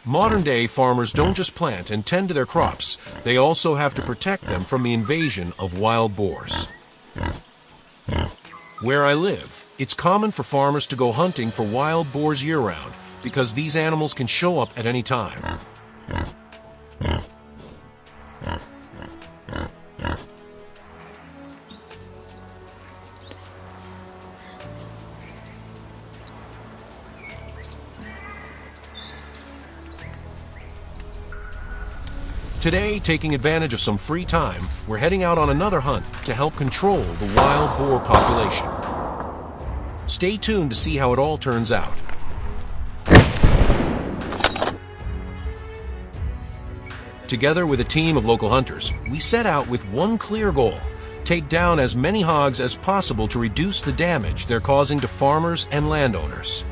Modern-day farmers don't just plant and tend to their crops, they also have to protect them from the invasion of wild boars. Where I live, it's common for farmers to go hunting for wild boars year-round because these animals can show up at any time. Today, taking advantage of some free time, we're heading out on another hunt to help control the wild boar population. Stay tuned to see how it all turns out. Together with a team of local hunters, we set out with one clear goal: take down as many hogs as possible to reduce the damage they're causing to farmers and landowners.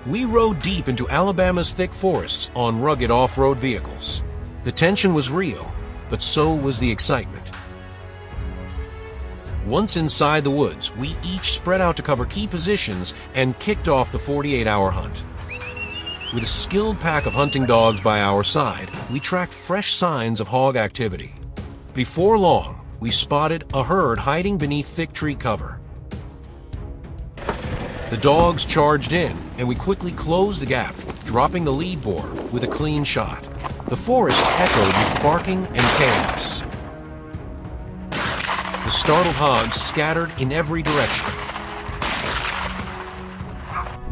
We rode deep into Alabama's thick forests on rugged off-road vehicles. The tension was real, but so was the excitement. Once inside the woods, we each spread out to cover key positions and kicked off the 48-hour hunt. With a skilled pack of hunting dogs by our side, we tracked fresh signs of hog activity. Before long, we spotted a herd hiding beneath thick tree cover. The dogs charged in, and we quickly closed the gap, dropping the lead boar with a clean shot. The forest echoed with barking and chaos. The startled hogs scattered in every direction.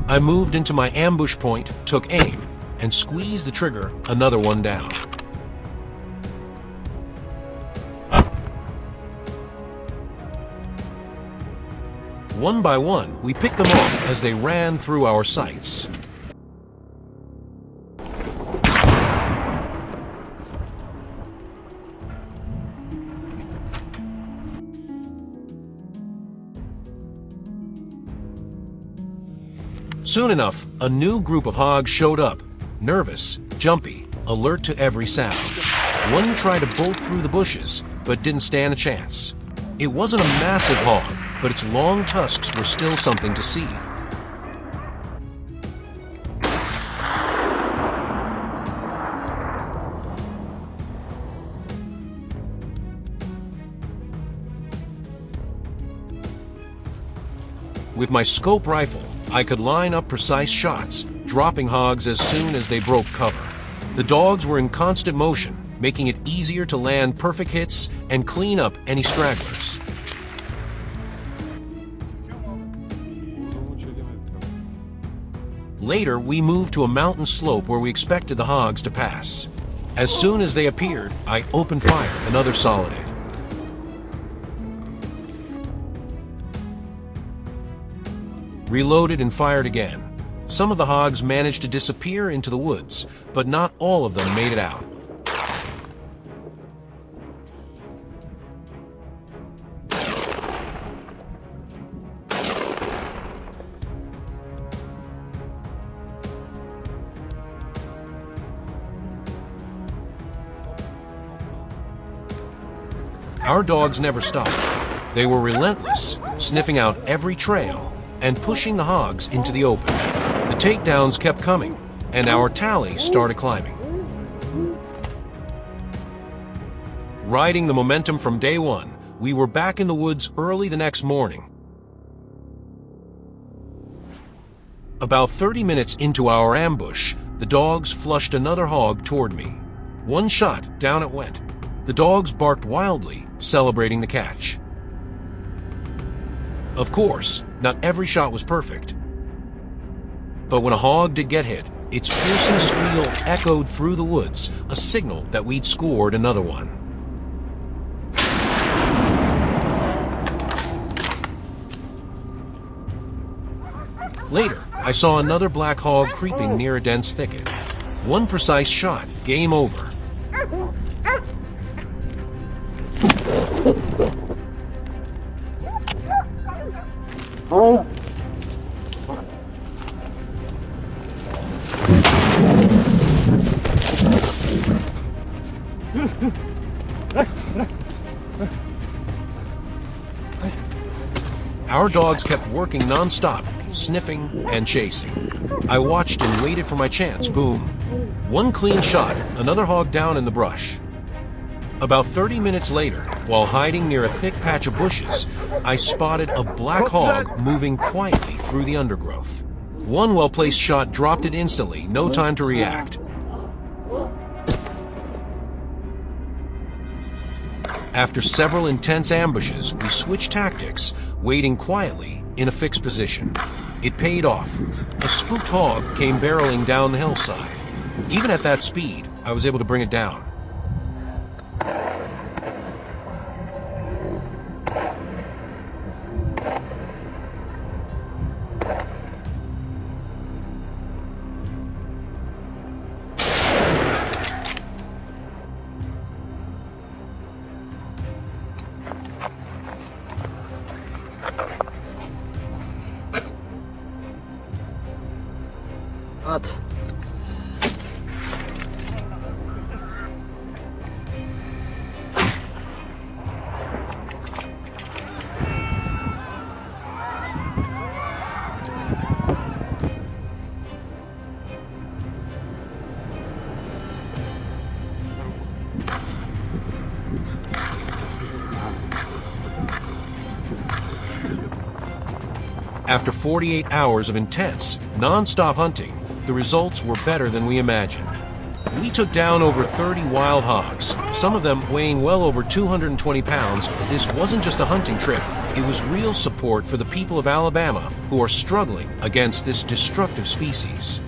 I moved into my ambush point, took aim, and squeezed the trigger, another one down. One by one, we picked them off as they ran through our sights. Soon enough, a new group of hogs showed up, nervous, jumpy, alert to every sound. One tried to bolt through the bushes, but didn't stand a chance. It wasn't a massive hog, but its long tusks were still something to see. With my scope rifle, I could line up precise shots, dropping hogs as soon as they broke cover. The dogs were in constant motion, making it easier to land perfect hits and clean up any stragglers. Later, we moved to a mountain slope where we expected the hogs to pass. As soon as they appeared, I opened fire, another solid hit. Reloaded and fired again. Some of the hogs managed to disappear into the woods, but not all of them made it out. Our dogs never stopped. They were relentless, sniffing out every trail and pushing the hogs into the open. The takedowns kept coming, and our tally started climbing. Riding the momentum from day one, we were back in the woods early the next morning. About 30 minutes into our ambush, the dogs flushed another hog toward me. One shot, down it went. The dogs barked wildly, celebrating the catch. Of course, not every shot was perfect. But when a hog did get hit, its piercing squeal echoed through the woods, a signal that we'd scored another one. Later, I saw another black hog creeping near a dense thicket. One precise shot, game over. Our dogs kept working non-stop, sniffing, and chasing. I watched and waited for my chance. Boom. One clean shot, another hog down in the brush. About 30 minutes later, while hiding near a thick patch of bushes, I spotted a black hog moving quietly through the undergrowth. One well-placed shot dropped it instantly, no time to react. After several intense ambushes, we switched tactics, waiting quietly in a fixed position. It paid off. A spooked hog came barreling down the hillside. Even at that speed, I was able to bring it down. At. After 48 hours of intense, non-stop hunting, the results were better than we imagined. We took down over 30 wild hogs, some of them weighing well over 220 pounds. This wasn't just a hunting trip, it was real support for the people of Alabama who are struggling against this destructive species.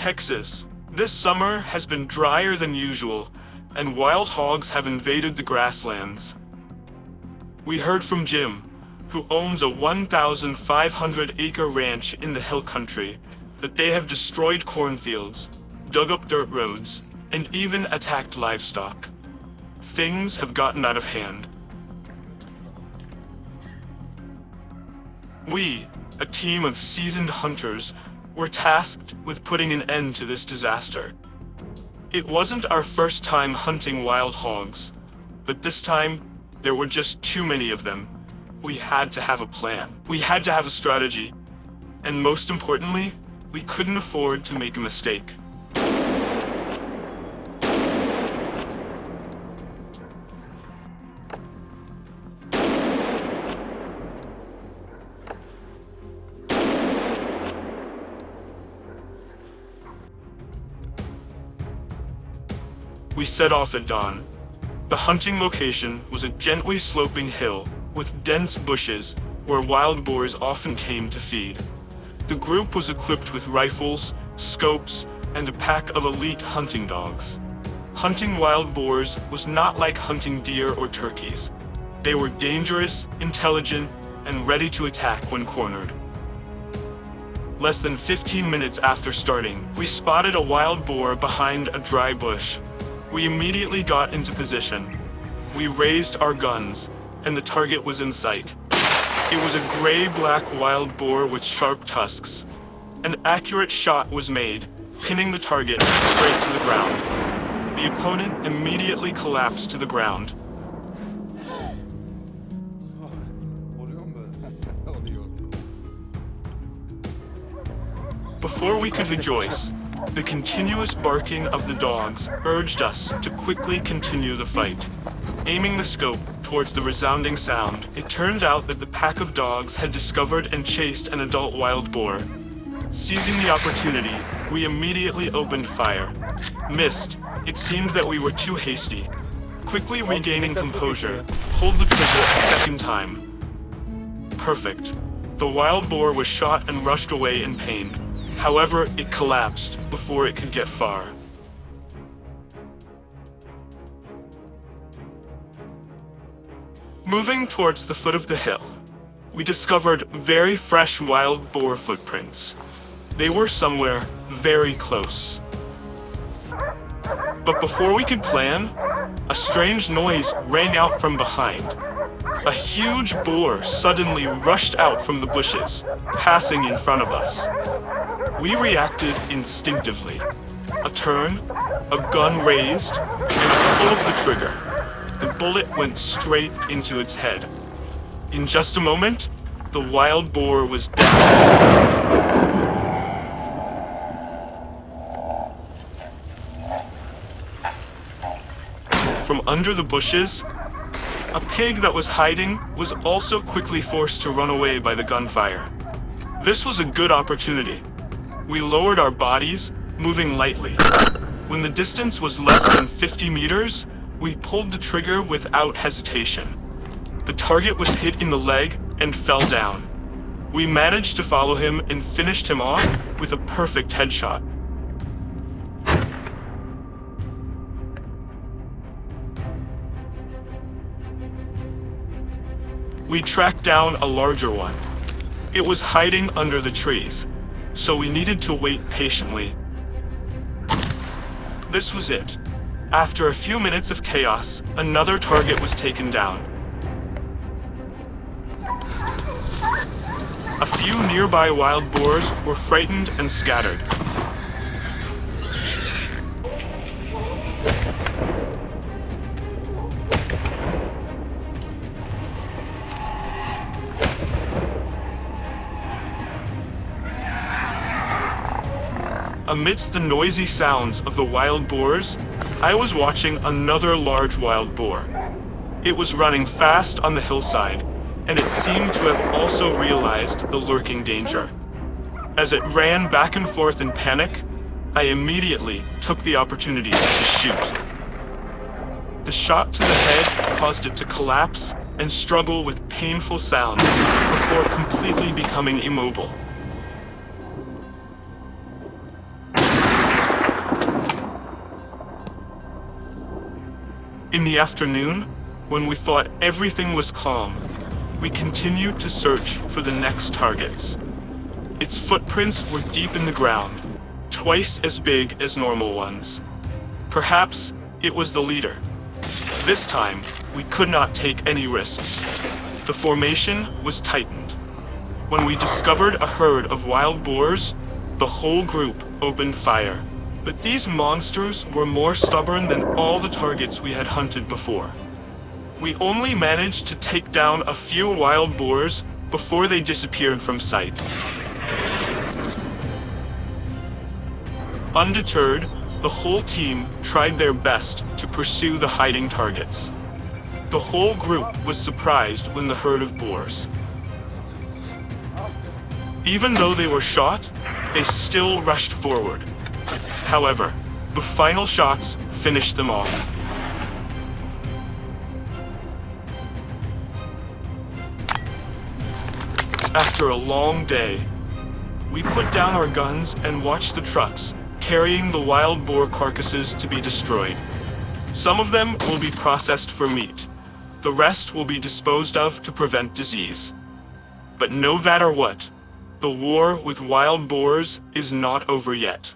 Texas. This summer has been drier than usual, and wild hogs have invaded the grasslands. We heard from Jim, who owns a 1,500-acre ranch in the hill country, that they have destroyed cornfields, dug up dirt roads, and even attacked livestock. Things have gotten out of hand. We, a team of seasoned hunters, were tasked with putting an end to this disaster. It wasn't our first time hunting wild hogs, but this time there were just too many of them. We had to have a plan. We had to have a strategy. And most importantly, we couldn't afford to make a mistake. We set off at dawn. The hunting location was a gently sloping hill with dense bushes where wild boars often came to feed. The group was equipped with rifles, scopes, and a pack of elite hunting dogs. Hunting wild boars was not like hunting deer or turkeys. They were dangerous, intelligent, and ready to attack when cornered. Less than 15 minutes after starting, we spotted a wild boar behind a dry bush. We immediately got into position. We raised our guns, and the target was in sight. It was a gray-black wild boar with sharp tusks. An accurate shot was made, pinning the target straight to the ground. The opponent immediately collapsed to the ground. Before we could rejoice, the continuous barking of the dogs urged us to quickly continue the fight. Aiming the scope towards the resounding sound, it turned out that the pack of dogs had discovered and chased an adult wild boar. Seizing the opportunity, we immediately opened fire. Missed. It seemed that we were too hasty. Quickly regaining composure, pulled the trigger a second time. Perfect. The wild boar was shot and rushed away in pain. However, it collapsed before it could get far. Moving towards the foot of the hill, we discovered very fresh wild boar footprints. They were somewhere very close. But before we could plan, a strange noise rang out from behind. A huge boar suddenly rushed out from the bushes, passing in front of us. We reacted instinctively. A turn, a gun raised, and a pull of the trigger. The bullet went straight into its head. In just a moment, the wild boar was down. From under the bushes, a pig that was hiding was also quickly forced to run away by the gunfire. This was a good opportunity. We lowered our bodies, moving lightly. When the distance was less than 50 meters, we pulled the trigger without hesitation. The target was hit in the leg and fell down. We managed to follow him and finished him off with a perfect headshot. We tracked down a larger one. It was hiding under the trees, so we needed to wait patiently. This was it. After a few minutes of chaos, another target was taken down. A few nearby wild boars were frightened and scattered. Amidst the noisy sounds of the wild boars, I was watching another large wild boar. It was running fast on the hillside, and it seemed to have also realized the lurking danger. As it ran back and forth in panic, I immediately took the opportunity to shoot. The shot to the head caused it to collapse and struggle with painful sounds before completely becoming immobile. In the afternoon, when we thought everything was calm, we continued to search for the next targets. Its footprints were deep in the ground, twice as big as normal ones. Perhaps it was the leader. This time, we could not take any risks. The formation was tightened. When we discovered a herd of wild boars, the whole group opened fire. But these monsters were more stubborn than all the targets we had hunted before. We only managed to take down a few wild boars before they disappeared from sight. Undeterred, the whole team tried their best to pursue the hiding targets. The whole group was surprised when the herd of boars. Even though they were shot, they still rushed forward. However, the final shots finished them off. After a long day, we put down our guns and watched the trucks carrying the wild boar carcasses to be destroyed. Some of them will be processed for meat. The rest will be disposed of to prevent disease. But no matter what, The war with wild boars is not over yet.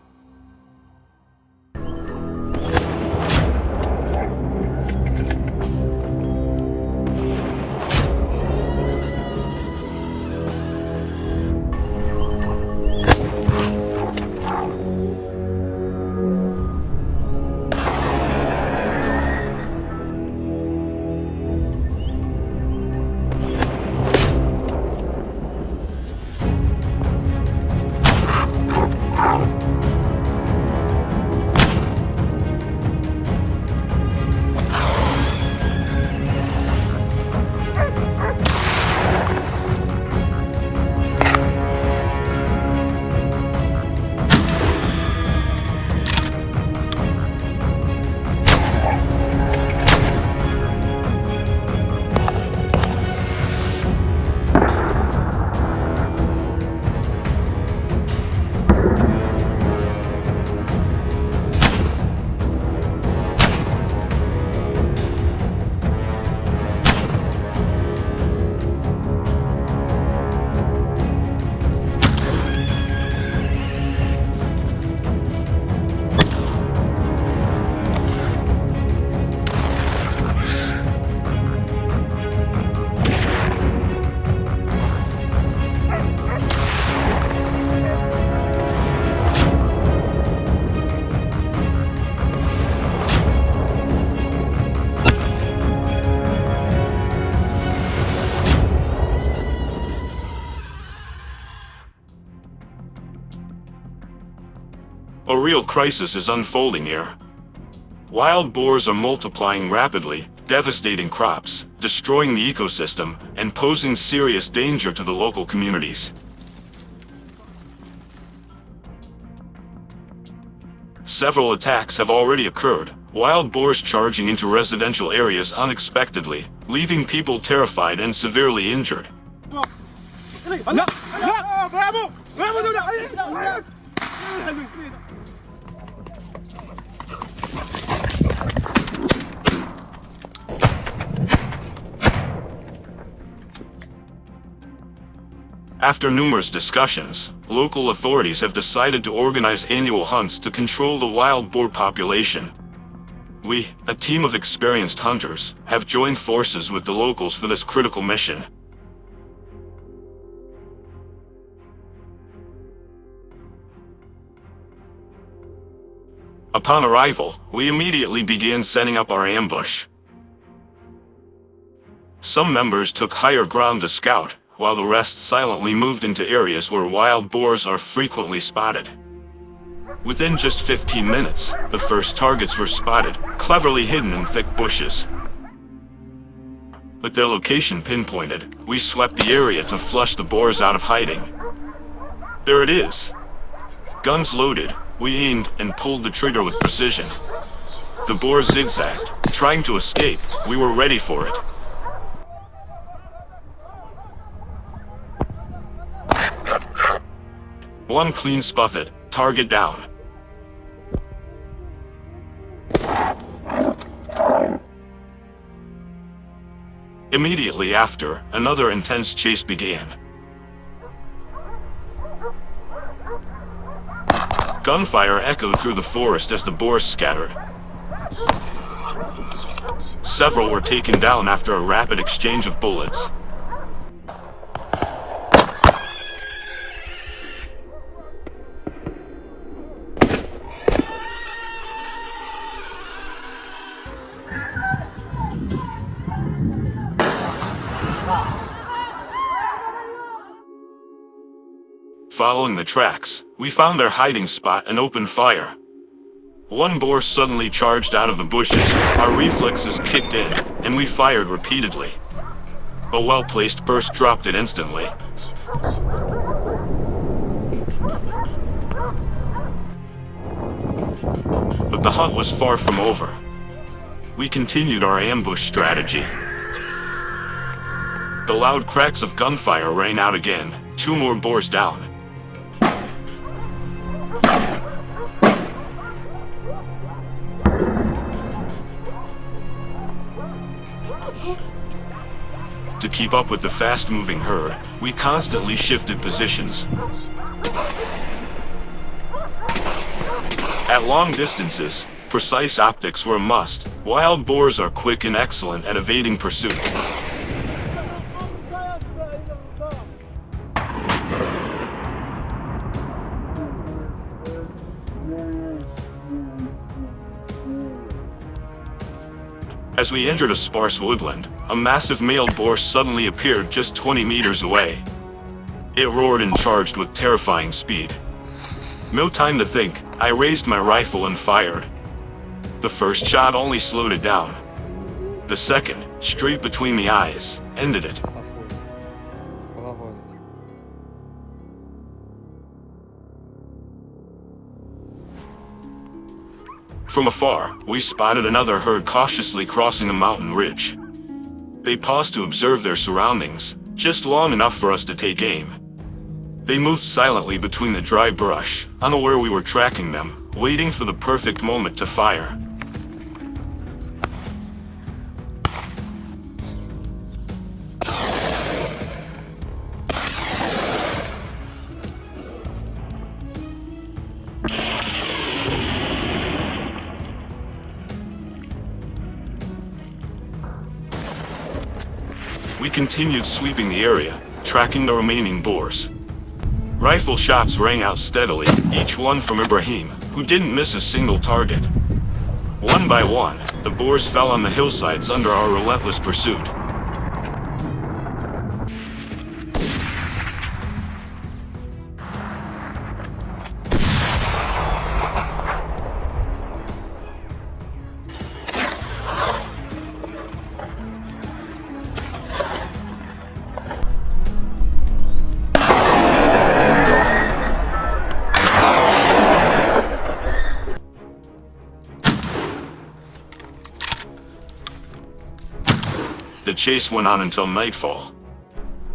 A real crisis is unfolding here. Wild boars are multiplying rapidly, devastating crops, destroying the ecosystem, and posing serious danger to the local communities. Several attacks have already occurred, wild boars charging into residential areas unexpectedly, leaving people terrified and severely injured. After numerous discussions, local authorities have decided to organize annual hunts to control the wild boar population. We, a team of experienced hunters, have joined forces with the locals for this critical mission. Upon arrival, we immediately began setting up our ambush. Some members took higher ground to scout, while the rest silently moved into areas where wild boars are frequently spotted. Within just 15 minutes, the first targets were spotted, cleverly hidden in thick bushes. With their location pinpointed, we swept the area to flush the boars out of hiding. There it is. Guns loaded, we aimed and pulled the trigger with precision. The boar zigzagged, trying to escape. We were ready for it. One clean spuffet, target down. Immediately after, another intense chase began. Gunfire echoed through the forest as the boars scattered. Several were taken down after a rapid exchange of bullets. Following the tracks, we found their hiding spot and opened fire. One boar suddenly charged out of the bushes, our reflexes kicked in, and we fired repeatedly. A well-placed burst dropped it instantly. But the hunt was far from over. We continued our ambush strategy. The loud cracks of gunfire rang out again, 2 more boars down. To keep up with the fast-moving herd, we constantly shifted positions. At long distances, precise optics were a must. Wild boars are quick and excellent at evading pursuit. As we entered a sparse woodland, a massive male boar suddenly appeared just 20 meters away. It roared and charged with terrifying speed. No time to think, I raised my rifle and fired. The first shot only slowed it down. The second, straight between the eyes, ended it. From afar, we spotted another herd cautiously crossing a mountain ridge. They paused to observe their surroundings, just long enough for us to take aim. They moved silently between the dry brush, unaware we were tracking them, waiting for the perfect moment to fire. We continued sweeping the area, tracking the remaining boars. Rifle shots rang out steadily, each one from Ibrahim, who didn't miss a single target. One by one, the boars fell on the hillsides under our relentless pursuit. The chase went on until nightfall.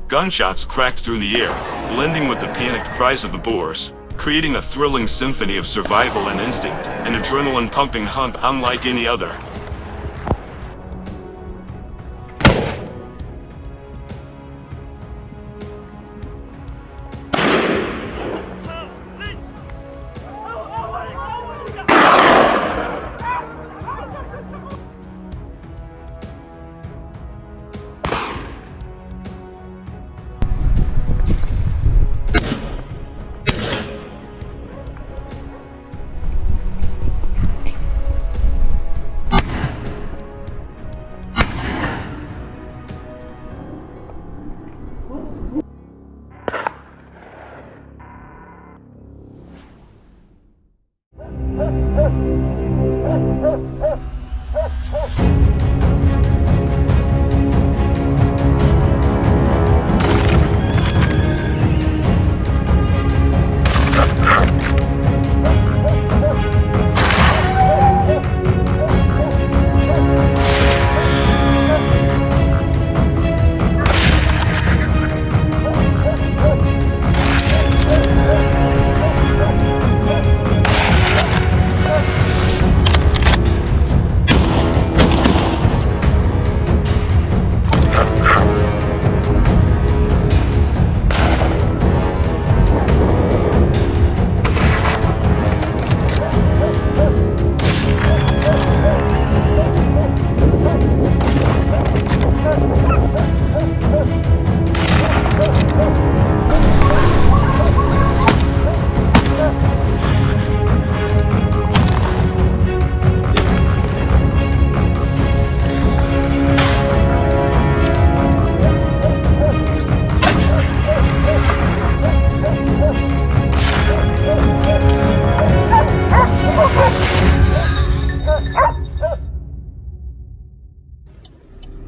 Gunshots cracked through the air, blending with the panicked cries of the boars, creating a thrilling symphony of survival and instinct, an adrenaline-pumping hunt unlike any other.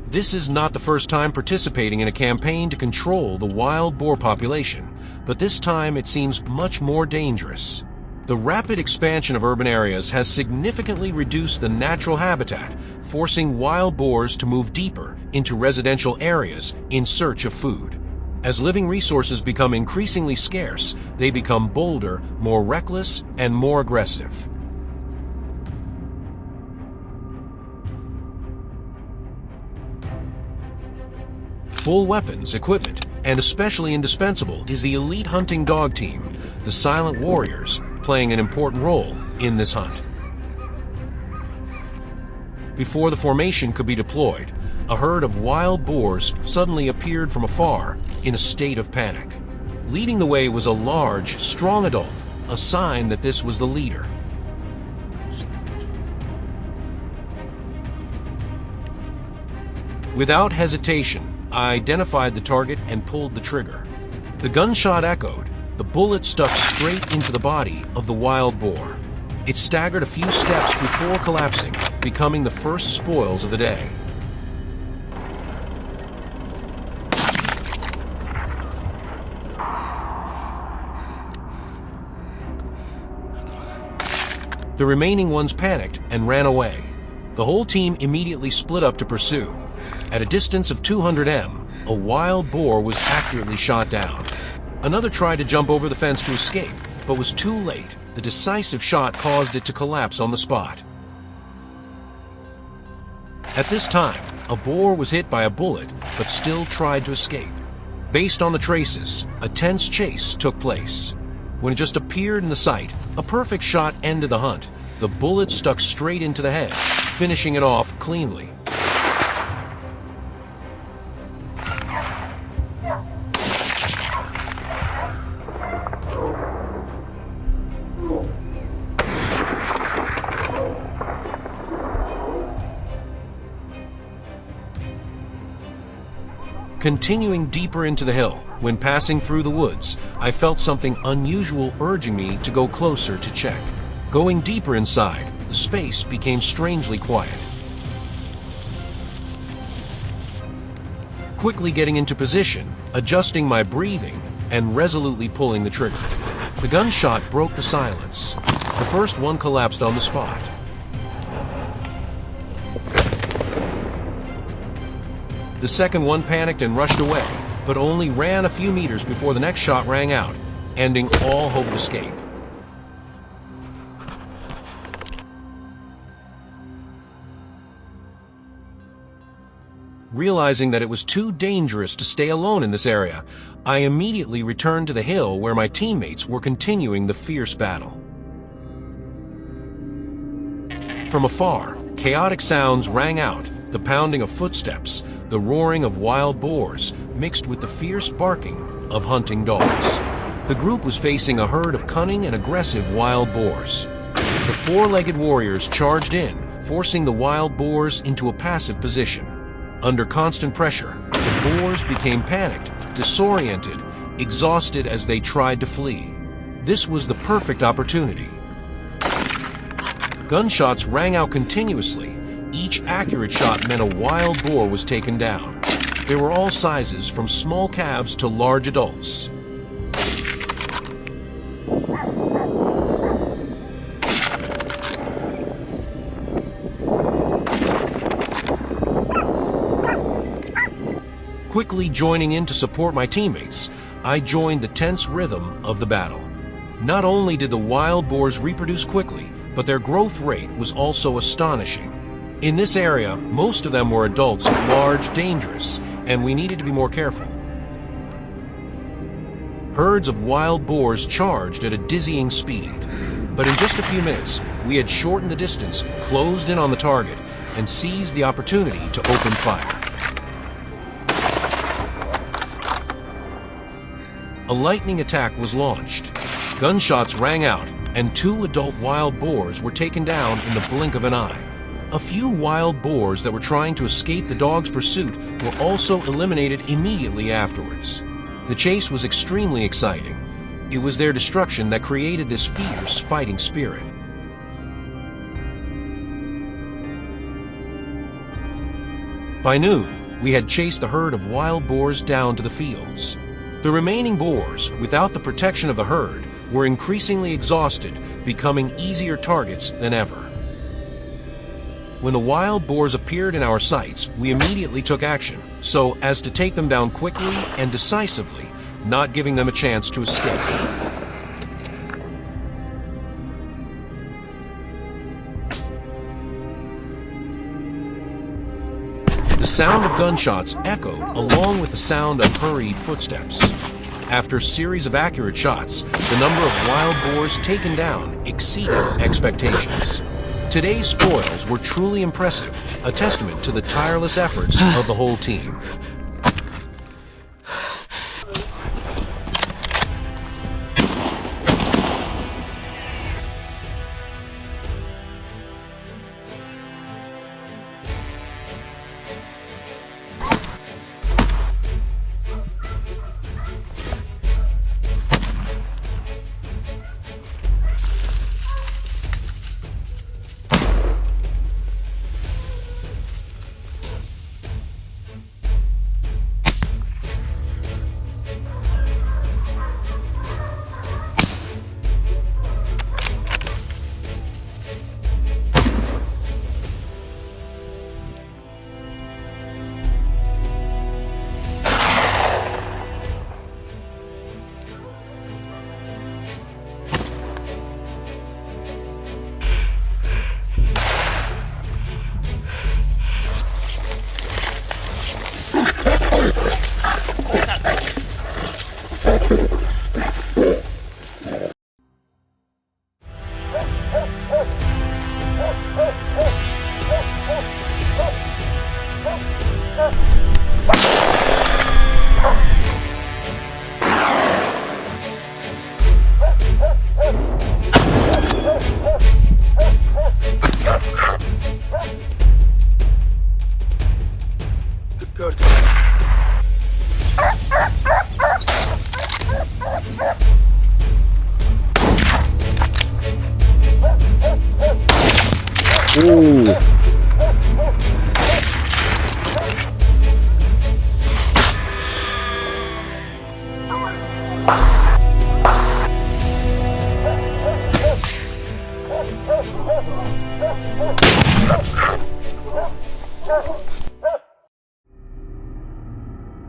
This is not the first time participating in a campaign to control the wild boar population, but this time it seems much more dangerous. The rapid expansion of urban areas has significantly reduced the natural habitat, forcing wild boars to move deeper into residential areas in search of food. As living resources become increasingly scarce, they become bolder, more reckless, and more aggressive. full weapons, equipment, and especially indispensable is the elite hunting dog team, the Silent Warriors, playing an important role in this hunt. Before the formation could be deployed, a herd of wild boars suddenly appeared from afar in a state of panic. Leading the way was a large, strong adult, a sign that this was the leader. Without hesitation, I identified the target and pulled the trigger. The gunshot echoed. The bullet stuck straight into the body of the wild boar. It staggered a few steps before collapsing, becoming the first spoils of the day. The remaining ones panicked and ran away. The whole team immediately split up to pursue. At a distance of 200 m, a wild boar was accurately shot down. Another tried to jump over the fence to escape, but was too late. The decisive shot caused it to collapse on the spot. At this time, a boar was hit by a bullet, but still tried to escape. Based on the traces, a tense chase took place. When it just appeared in the sight, a perfect shot ended the hunt. The bullet stuck straight into the head, finishing it off cleanly. Continuing deeper into the hill, when passing through the woods, I felt something unusual urging me to go closer to check. Going deeper inside, the space became strangely quiet. Quickly getting into position, adjusting my breathing, and resolutely pulling the trigger. The gunshot broke the silence. The first one collapsed on the spot. The second one panicked and rushed away, but only ran a few meters before the next shot rang out, ending all hope of escape. Realizing that it was too dangerous to stay alone in this area, I immediately returned to the hill where my teammates were continuing the fierce battle. From afar, chaotic sounds rang out, the pounding of footsteps, the roaring of wild boars, mixed with the fierce barking of hunting dogs. The group was facing a herd of cunning and aggressive wild boars. The four-legged warriors charged in, forcing the wild boars into a passive position. Under constant pressure, the boars became panicked, disoriented, exhausted as they tried to flee. This was the perfect opportunity. Gunshots rang out continuously. Each accurate shot meant a wild boar was taken down. They were all sizes, from small calves to large adults. Quickly joining in to support my teammates, I joined the tense rhythm of the battle. Not only did the wild boars reproduce quickly, but their growth rate was also astonishing. In this area, most of them were adults, large, dangerous, and we needed to be more careful. Herds of wild boars charged at a dizzying speed. But in just a few minutes, we had shortened the distance, closed in on the target, and seized the opportunity to open fire. A lightning attack was launched. Gunshots rang out, and 2 adult wild boars were taken down in the blink of an eye. A few wild boars that were trying to escape the dogs' pursuit were also eliminated immediately afterwards. The chase was extremely exciting. It was their destruction that created this fierce fighting spirit. By noon, we had chased the herd of wild boars down to the fields. The remaining boars, without the protection of the herd, were increasingly exhausted, becoming easier targets than ever. When the wild boars appeared in our sights, we immediately took action, so as to take them down quickly and decisively, not giving them a chance to escape. The The sound of gunshots echoed along with the sound of hurried footsteps. After a series of accurate shots, the number of wild boars taken down exceeded expectations. Today's spoils were truly impressive, a testament to the tireless efforts of the whole team.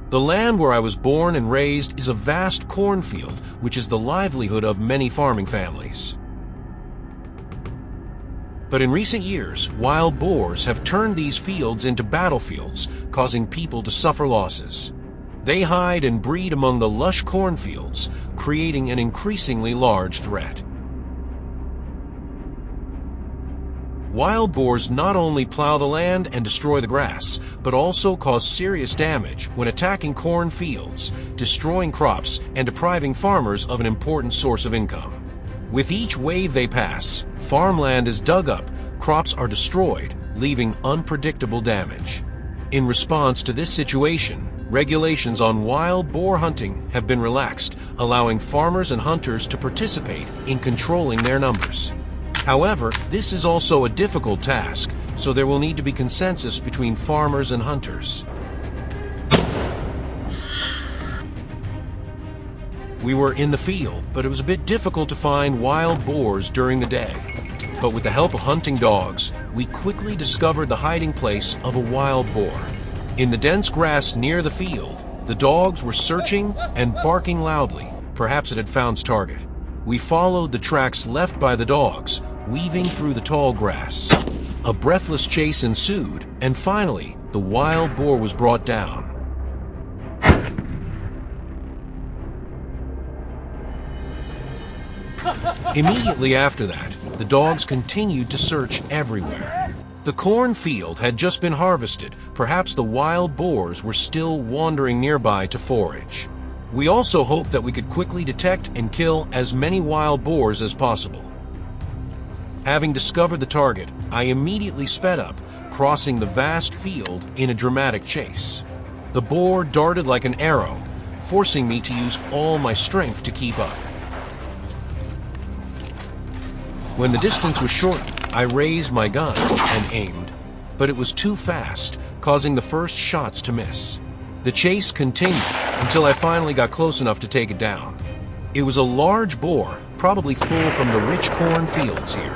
The land where I was born and raised is a vast cornfield, which is the livelihood of many farming families. But in recent years, wild boars have turned these fields into battlefields, causing people to suffer losses. They hide and breed among the lush cornfields, creating an increasingly large threat. Wild boars not only plow the land and destroy the grass, but also cause serious damage when attacking corn fields, destroying crops, and depriving farmers of an important source of income. With each wave they pass, farmland is dug up, crops are destroyed, leaving unpredictable damage. In response to this situation, regulations on wild boar hunting have been relaxed, allowing farmers and hunters to participate in controlling their numbers. However, this is also a difficult task, so there will need to be consensus between farmers and hunters. We were in the field, but it was a bit difficult to find wild boars during the day. But with the help of hunting dogs, we quickly discovered the hiding place of a wild boar. In the dense grass near the field, the dogs were searching and barking loudly. Perhaps it had found its target. We followed the tracks left by the dogs, weaving through the tall grass. A breathless chase ensued, and finally, the wild boar was brought down. Immediately after that, the dogs continued to search everywhere. The cornfield had just been harvested. Perhaps the wild boars were still wandering nearby to forage. We also hoped that we could quickly detect and kill as many wild boars as possible. Having discovered the target, I immediately sped up, crossing the vast field in a dramatic chase. The boar darted like an arrow, forcing me to use all my strength to keep up. When the distance was short, I raised my gun and aimed, but it was too fast, causing the first shots to miss. The chase continued until I finally got close enough to take it down. It was a large boar, probably full from the rich corn fields here.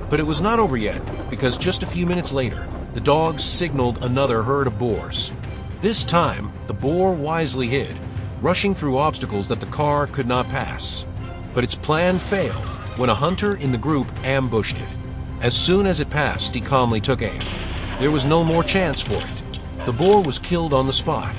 But it was not over yet, because just a few minutes later, the dogs signaled another herd of boars. This time, the boar wisely hid, rushing through obstacles that the car could not pass. But its plan failed when a hunter in the group ambushed it. As soon as it passed, he calmly took aim. There was no more chance for it. The boar was killed on the spot.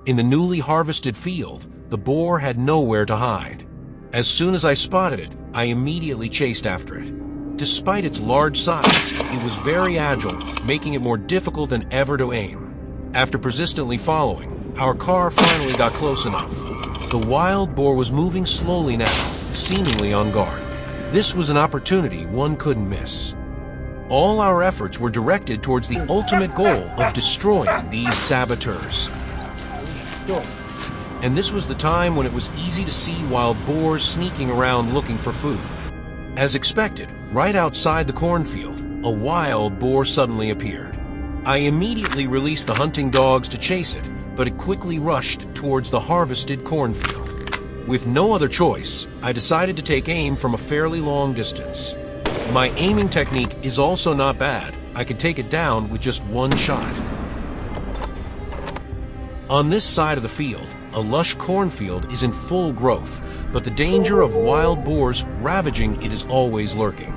In the newly harvested field, the boar had nowhere to hide. As soon as I spotted it, I immediately chased after it. Despite its large size, it was very agile, making it more difficult than ever to aim. After persistently following, our car finally got close enough. The wild boar was moving slowly now, seemingly on guard. This was an opportunity one couldn't miss. All our efforts were directed towards the ultimate goal of destroying these saboteurs. And this was the time when it was easy to see wild boars sneaking around looking for food. As expected, right outside the cornfield, a wild boar suddenly appeared. I immediately released the hunting dogs to chase it, but it quickly rushed towards the harvested cornfield. With no other choice, I decided to take aim from a fairly long distance. My aiming technique is also not bad. I could take it down with just one shot. On this side of the field, a lush cornfield is in full growth, but the danger of wild boars ravaging it is always lurking.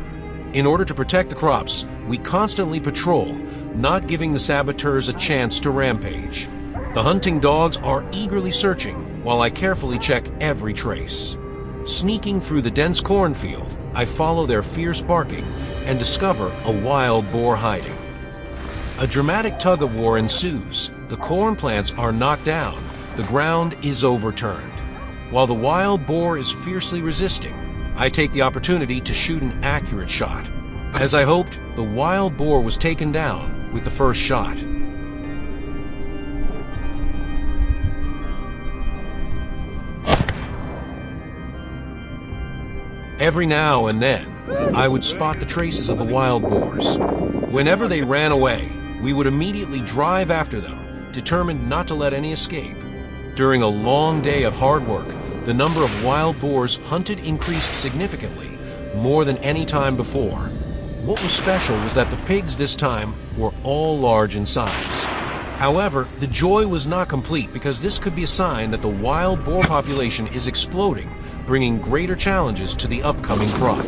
In order to protect the crops, we constantly patrol, not giving the saboteurs a chance to rampage. The hunting dogs are eagerly searching, while I carefully check every trace. Sneaking through the dense cornfield, I follow their fierce barking and discover a wild boar hiding. A dramatic tug-of-war ensues. The corn plants are knocked down. The ground is overturned. While the wild boar is fiercely resisting, I take the opportunity to shoot an accurate shot. As I hoped, the wild boar was taken down with the first shot. Every now and then, I would spot the traces of the wild boars. Whenever they ran away, we would immediately drive after them, determined not to let any escape. During a long day of hard work, the number of wild boars hunted increased significantly, more than any time before. What was special was that the pigs this time were all large in size. However, the joy was not complete because this could be a sign that the wild boar population is exploding, bringing greater challenges to the upcoming crop.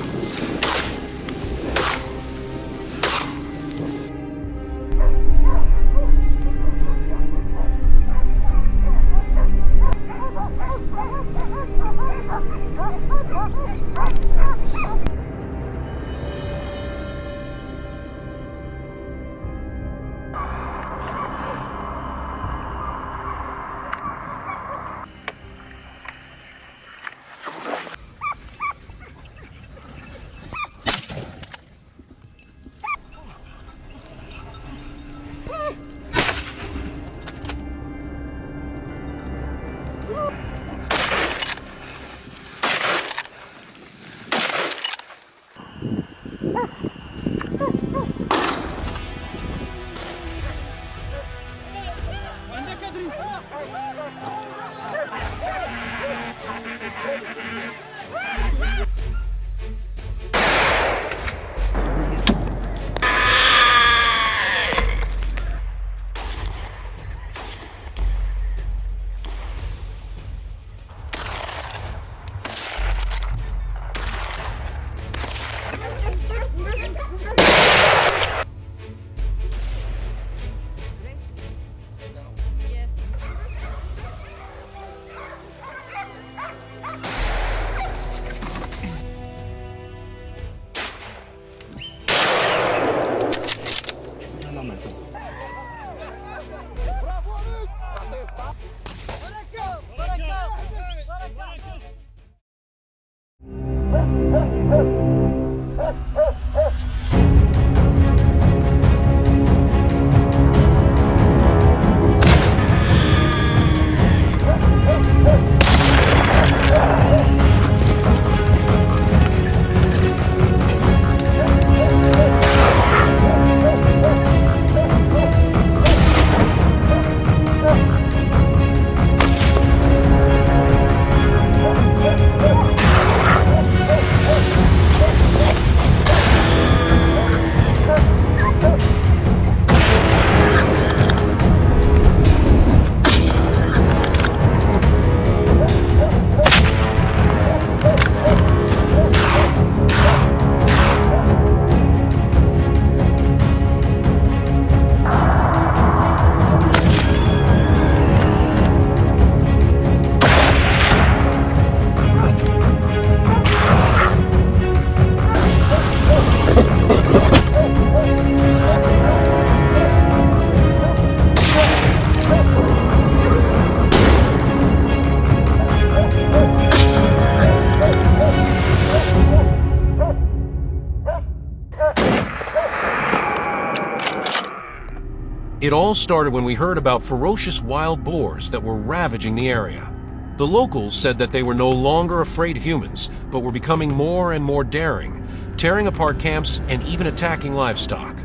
It all started when we heard about ferocious wild boars that were ravaging the area. The locals said that they were no longer afraid of humans, but were becoming more and more daring, tearing apart camps and even attacking livestock.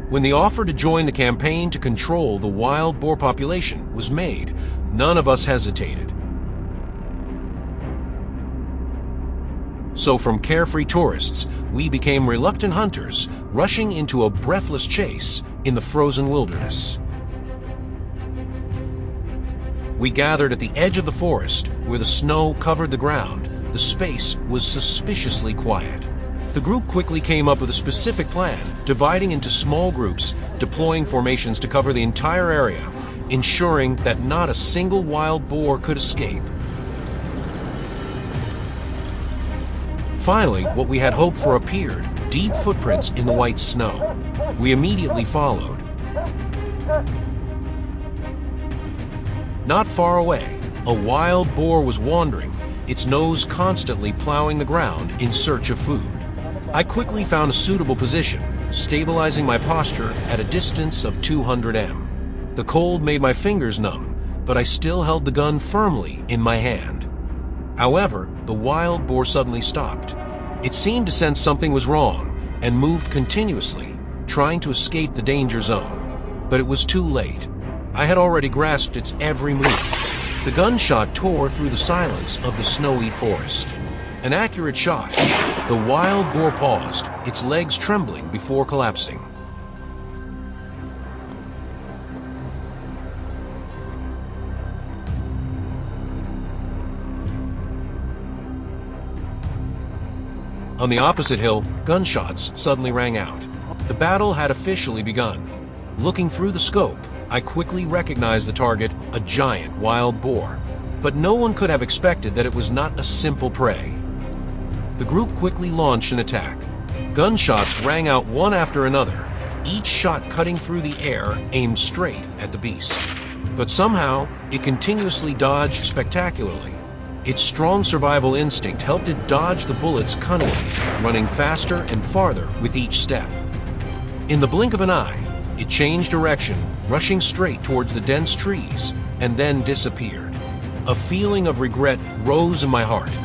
When the offer to join the campaign to control the wild boar population was made, none of us hesitated. So from carefree tourists, we became reluctant hunters, rushing into a breathless chase in the frozen wilderness. We gathered at the edge of the forest, where the snow covered the ground. The space was suspiciously quiet. The group quickly came up with a specific plan, dividing into small groups, deploying formations to cover the entire area, ensuring that not a single wild boar could escape. Finally, what we had hoped for appeared, deep footprints in the white snow. We immediately followed. Not far away, a wild boar was wandering, its nose constantly plowing the ground in search of food. I quickly found a suitable position, stabilizing my posture at a distance of 200 m. The cold made my fingers numb, but I still held the gun firmly in my hand. However, the wild boar suddenly stopped. It seemed to sense something was wrong and moved continuously, trying to escape the danger zone. But it was too late. I had already grasped its every move. The gunshot tore through the silence of the snowy forest. An accurate shot. The wild boar paused, its legs trembling before collapsing. On the opposite hill, gunshots suddenly rang out. The battle had officially begun. Looking through the scope, I quickly recognized the target, a giant wild boar. But no one could have expected that it was not a simple prey. The group quickly launched an attack. Gunshots rang out one after another, each shot cutting through the air, aimed straight at the beast. But somehow, it continuously dodged spectacularly. Its strong survival instinct helped it dodge the bullets cunningly, running faster and farther with each step. In the blink of an eye, it changed direction, rushing straight towards the dense trees, and then disappeared. A feeling of regret rose in my heart.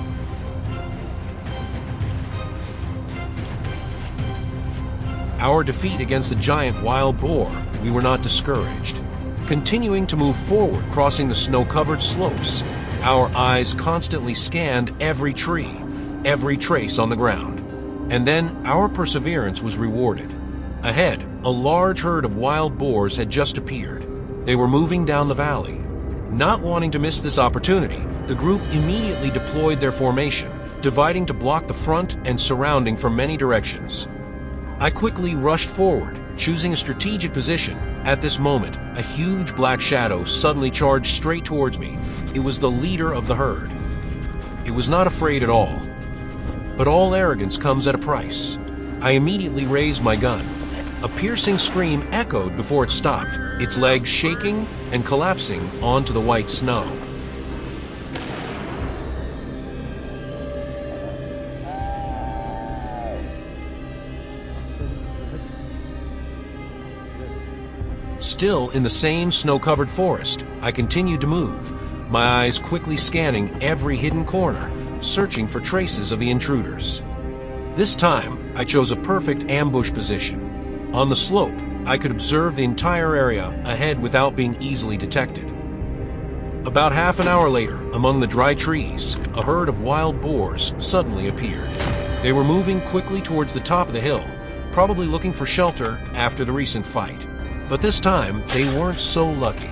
Our defeat against the giant wild boar, we were not discouraged. Continuing to move forward, crossing the snow-covered slopes, our eyes constantly scanned every tree, every trace on the ground. And then our perseverance was rewarded. Ahead, a large herd of wild boars had just appeared. They were moving down the valley. Not wanting to miss this opportunity, the group immediately deployed their formation, dividing to block the front and surrounding from many directions. I quickly rushed forward, choosing a strategic position. At this moment, a huge black shadow suddenly charged straight towards me. It was the leader of the herd. It was not afraid at all. But all arrogance comes at a price. I immediately raised my gun. A piercing scream echoed before it stopped, its legs shaking and collapsing onto the white snow. Still in the same snow-covered forest, I continued to move, my eyes quickly scanning every hidden corner, searching for traces of the intruders. This time, I chose a perfect ambush position. On the slope, I could observe the entire area ahead without being easily detected. About half an hour later, among the dry trees, a herd of wild boars suddenly appeared. They were moving quickly towards the top of the hill, probably looking for shelter after the recent fight. But this time, they weren't so lucky.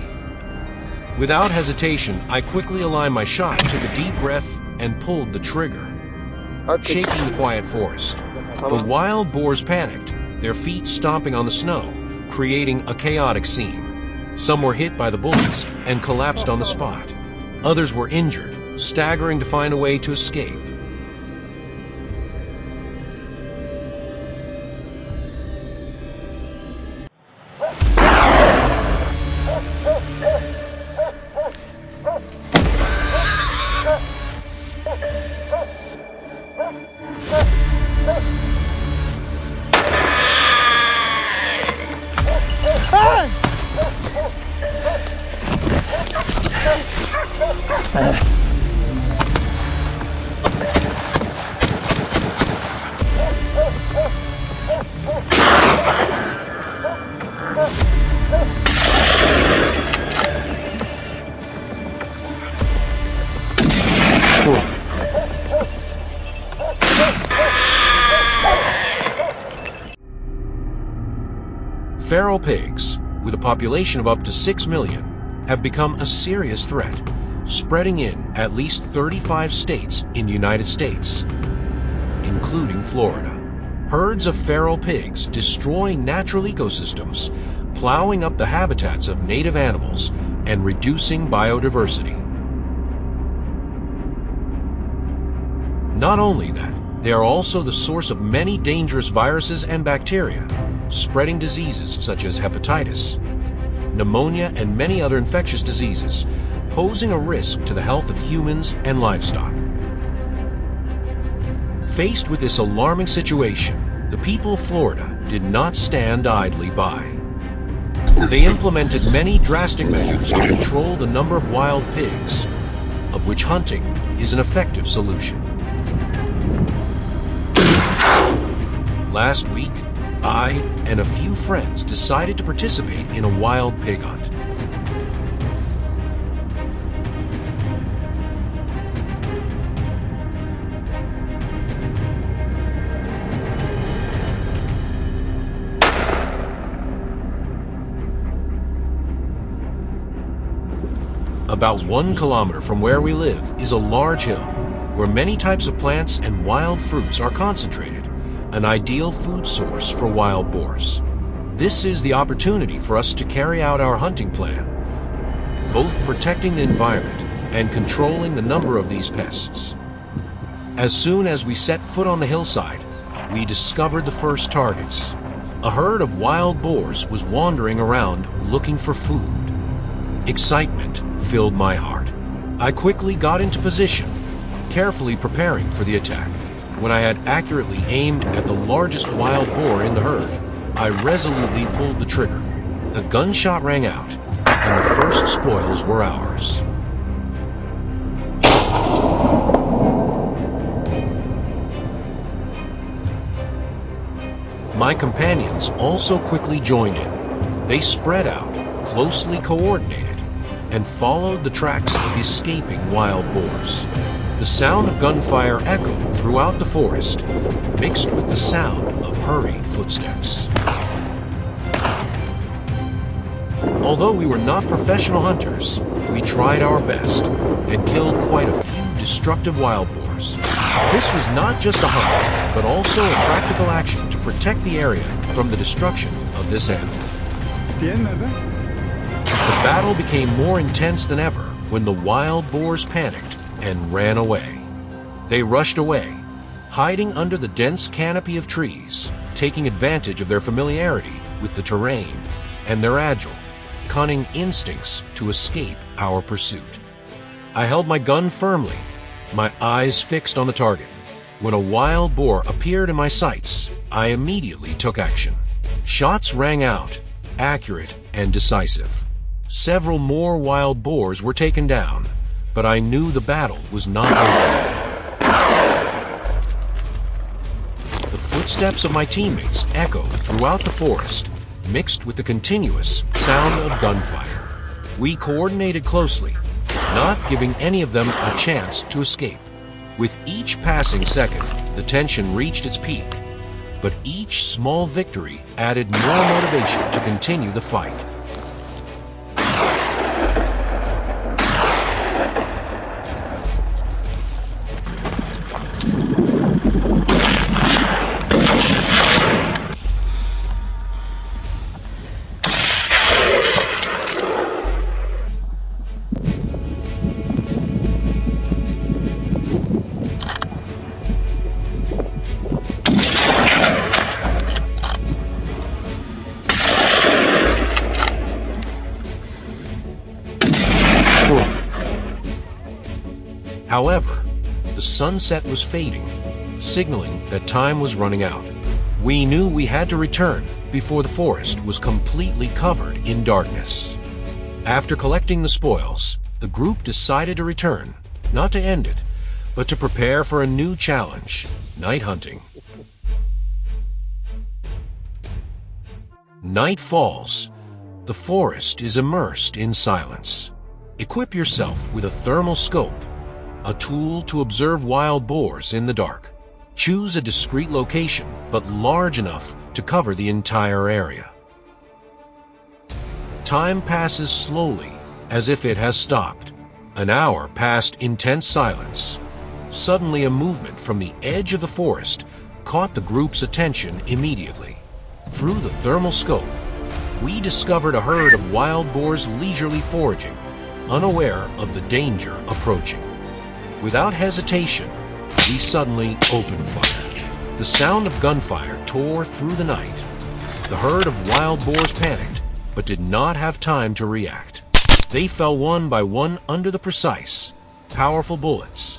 Without hesitation, I quickly aligned my shot, took a deep breath, and pulled the trigger. Shaking the quiet forest, the wild boars panicked, their feet stomping on the snow, creating a chaotic scene. Some were hit by the bullets and collapsed on the spot. Others were injured, staggering to find a way to escape. Feral pigs, with a population of up to 6 million, have become a serious threat, spreading in at least 35 states in the United States, including Florida. Herds of feral pigs destroy natural ecosystems, plowing up the habitats of native animals and reducing biodiversity. Not only that, they are also the source of many dangerous viruses and bacteria, spreading diseases such as hepatitis, pneumonia, and many other infectious diseases, posing a risk to the health of humans and livestock. Faced with this alarming situation, the people of Florida did not stand idly by. They implemented many drastic measures to control the number of wild pigs, of which hunting is an effective solution. Last week, I and a few friends decided to participate in a wild pig hunt. About 1 kilometer from where we live is a large hill where many types of plants and wild fruits are concentrated, an ideal food source for wild boars. This is the opportunity for us to carry out our hunting plan, both protecting the environment and controlling the number of these pests. As soon as we set foot on the hillside, we discovered the first targets. A herd of wild boars was wandering around looking for food. Excitement filled my heart. I quickly got into position, carefully preparing for the attack. When I had accurately aimed at the largest wild boar in the herd, I resolutely pulled the trigger. A gunshot rang out, and the first spoils were ours. My companions also quickly joined in. They spread out, closely coordinated, and followed the tracks of the escaping wild boars. The sound of gunfire echoed throughout the forest, mixed with the sound of hurried footsteps. Although we were not professional hunters, we tried our best and killed quite a few destructive wild boars. This was not just a hunt, but also a practical action to protect the area from the destruction of this animal. The battle became more intense than ever when the wild boars panicked and ran away. They rushed away, hiding under the dense canopy of trees, taking advantage of their familiarity with the terrain and their agile, cunning instincts to escape our pursuit. I held my gun firmly, my eyes fixed on the target. When a wild boar appeared in my sights, I immediately took action. Shots rang out, accurate and decisive. Several more wild boars were taken down, but I knew the battle was not over yet. The footsteps of my teammates echoed throughout the forest, mixed with the continuous sound of gunfire. We coordinated closely, not giving any of them a chance to escape. With each passing second, the tension reached its peak, but each small victory added more motivation to continue the fight. However, the sunset was fading, signaling that time was running out. We knew we had to return before the forest was completely covered in darkness. After collecting the spoils, the group decided to return, not to end it, but to prepare for a new challenge: night hunting. Night falls. The forest is immersed in silence. Equip yourself with a thermal scope, a tool to observe wild boars in the dark. Choose a discreet location, but large enough to cover the entire area. Time passes slowly, as if it has stopped. An hour passed intense silence. Suddenly, a movement from the edge of the forest caught the group's attention immediately. Through the thermal scope, we discovered a herd of wild boars leisurely foraging, unaware of the danger approaching. Without hesitation, we suddenly opened fire. The sound of gunfire tore through the night. The herd of wild boars panicked, but did not have time to react. They fell one by one under the precise, powerful bullets.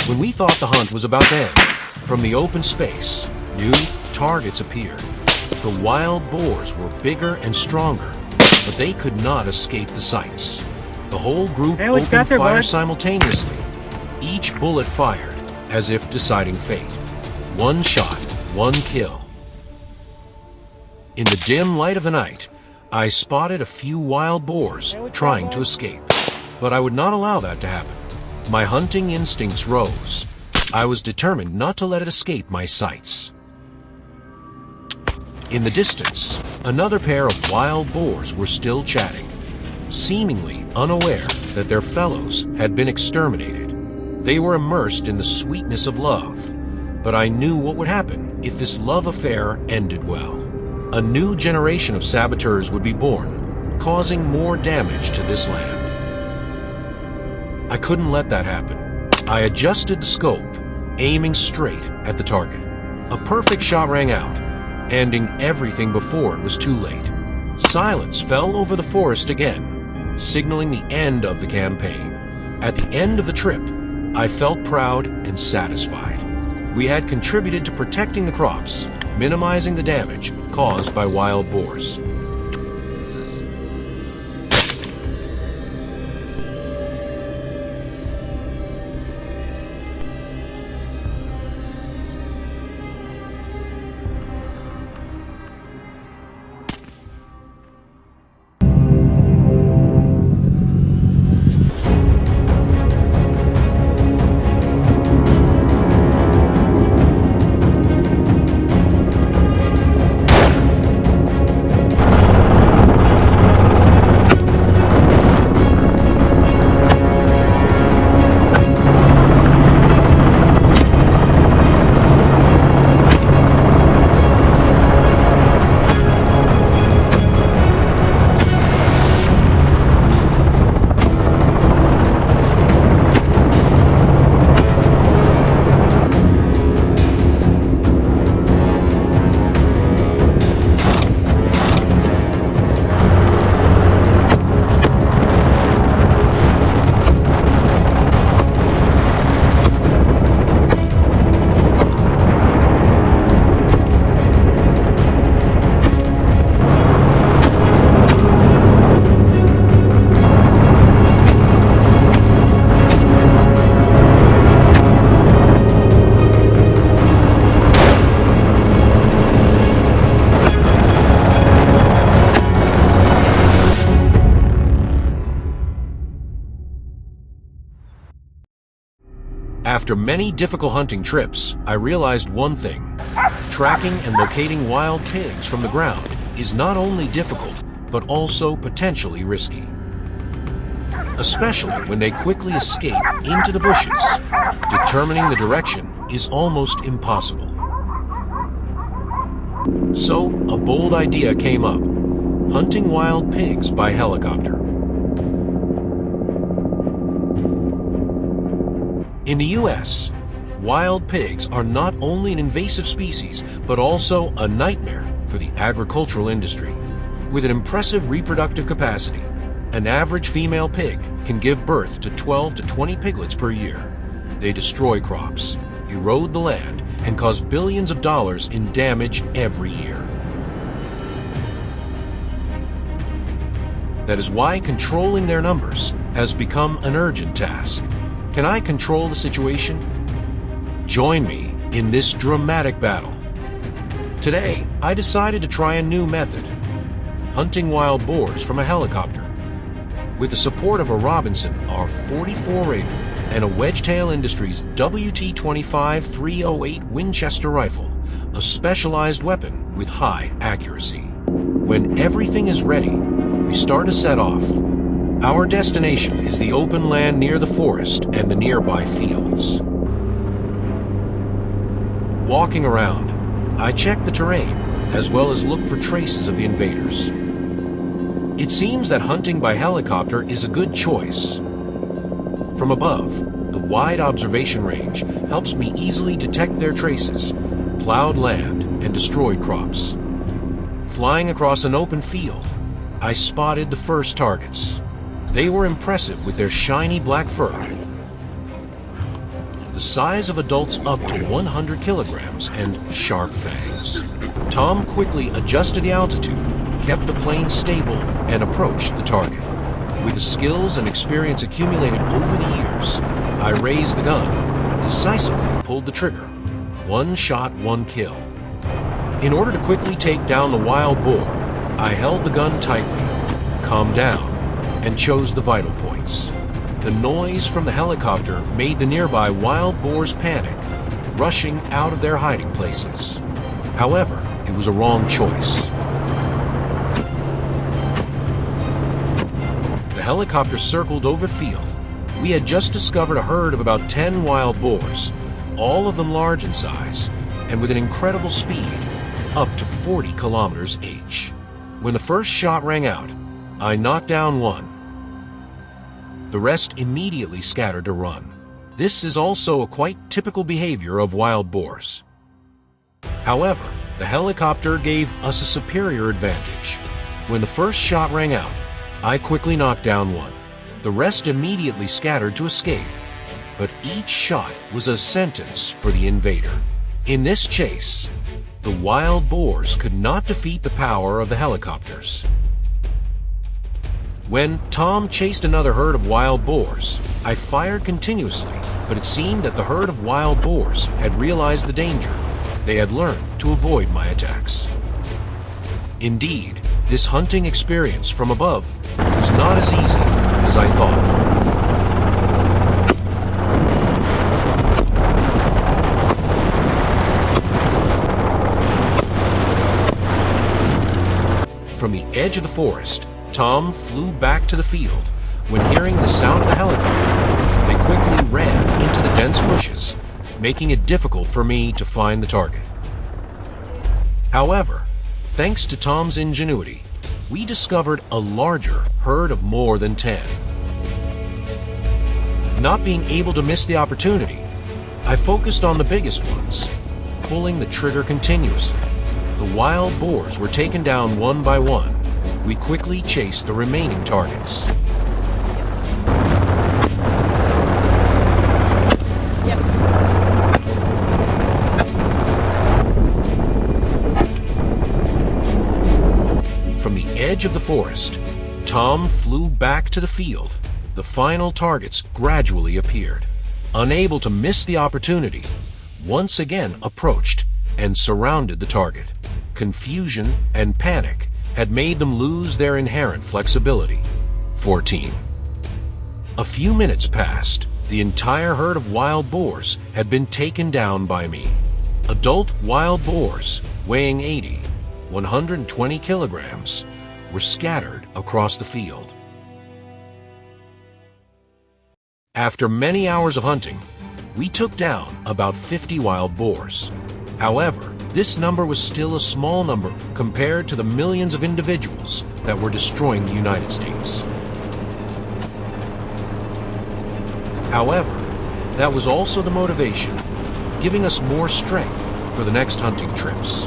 When we thought the hunt was about to end, from the open space, new targets appeared. The wild boars were bigger and stronger, but they could not escape the sights. The whole group opened fire simultaneously, each bullet fired as if deciding fate. One shot, one kill. In the dim light of the night, I spotted a few wild boars trying to escape, but I would not allow that to happen. My hunting instincts rose. I was determined not to let it escape my sights. In the distance, another pair of wild boars were still chatting, seemingly unaware that their fellows had been exterminated. They were immersed in the sweetness of love, but I knew what would happen if this love affair ended well. A new generation of saboteurs would be born, causing more damage to this land. I couldn't let that happen. I adjusted the scope, aiming straight at the target. A perfect shot rang out, ending everything before it was too late. Silence fell over the forest again, signaling the end of the campaign. At the end of the trip, I felt proud and satisfied. We had contributed to protecting the crops, minimizing the damage caused by wild boars. After many difficult hunting trips, I realized one thing. Tracking and locating wild pigs from the ground is not only difficult, but also potentially risky. Especially when they quickly escape into the bushes, determining the direction is almost impossible. So, a bold idea came up: hunting wild pigs by helicopter. In the U.S., wild pigs are not only an invasive species, but also a nightmare for the agricultural industry. With an impressive reproductive capacity, an average female pig can give birth to 12 to 20 piglets per year. They destroy crops, erode the land, and cause billions of dollars in damage every year. That is why controlling their numbers has become an urgent task. Can I control the situation? Join me in this dramatic battle. Today, I decided to try a new method: hunting wild boars from a helicopter. With the support of a Robinson R44 Raven and a Wedgetail Industries WT-25-308 Winchester rifle, a specialized weapon with high accuracy. When everything is ready, we start to set off. Our destination is the open land near the forest and the nearby fields. Walking around, I check the terrain as well as look for traces of the invaders. It seems that hunting by helicopter is a good choice. From above, the wide observation range helps me easily detect their traces, plowed land, and destroyed crops. Flying across an open field, I spotted the first targets. They were impressive with their shiny black fur. The size of adults up to 100 kilograms and sharp fangs. Tom quickly adjusted the altitude, kept the plane stable, and approached the target. With the skills and experience accumulated over the years, I raised the gun, decisively pulled the trigger. One shot, one kill. In order to quickly take down the wild boar, I held the gun tightly, calmed down, and chose the vital points. The noise from the helicopter made the nearby wild boars panic, rushing out of their hiding places. However, it was a wrong choice. The helicopter circled over the field. We had just discovered a herd of about 10 wild boars, all of them large in size, and with an incredible speed, up to 40 kilometers each. When the first shot rang out, I knocked down one. The rest immediately scattered to run. This is also a quite typical behavior of wild boars. However, the helicopter gave us a superior advantage. When the first shot rang out, I quickly knocked down one. The rest immediately scattered to escape, but each shot was a sentence for the invader. In this chase, the wild boars could not defeat the power of the helicopters. When Tom chased another herd of wild boars, I fired continuously, but it seemed that the herd of wild boars had realized the danger. They had learned to avoid my attacks. Indeed, this hunting experience from above was not as easy as I thought. From the edge of the forest, Tom flew back to the field. When hearing the sound of the helicopter, they quickly ran into the dense bushes, making it difficult for me to find the target. However, thanks to Tom's ingenuity, we discovered a larger herd of more than 10. Not being able to miss the opportunity, I focused on the biggest ones, pulling the trigger continuously. The wild boars were taken down one by one. We quickly chased the remaining targets. From the edge of the forest, Tom flew back to the field. The final targets gradually appeared. Unable to miss the opportunity, once again approached and surrounded the target. Confusion and panic had made them lose their inherent flexibility. 14. A few minutes passed. The entire herd of wild boars had been taken down by me. Adult wild boars, weighing 80, 120 kilograms, were scattered across the field. After many hours of hunting, we took down about 50 wild boars. However, this number was still a small number compared to the millions of individuals that were destroying the United States. However, that was also the motivation, giving us more strength for the next hunting trips.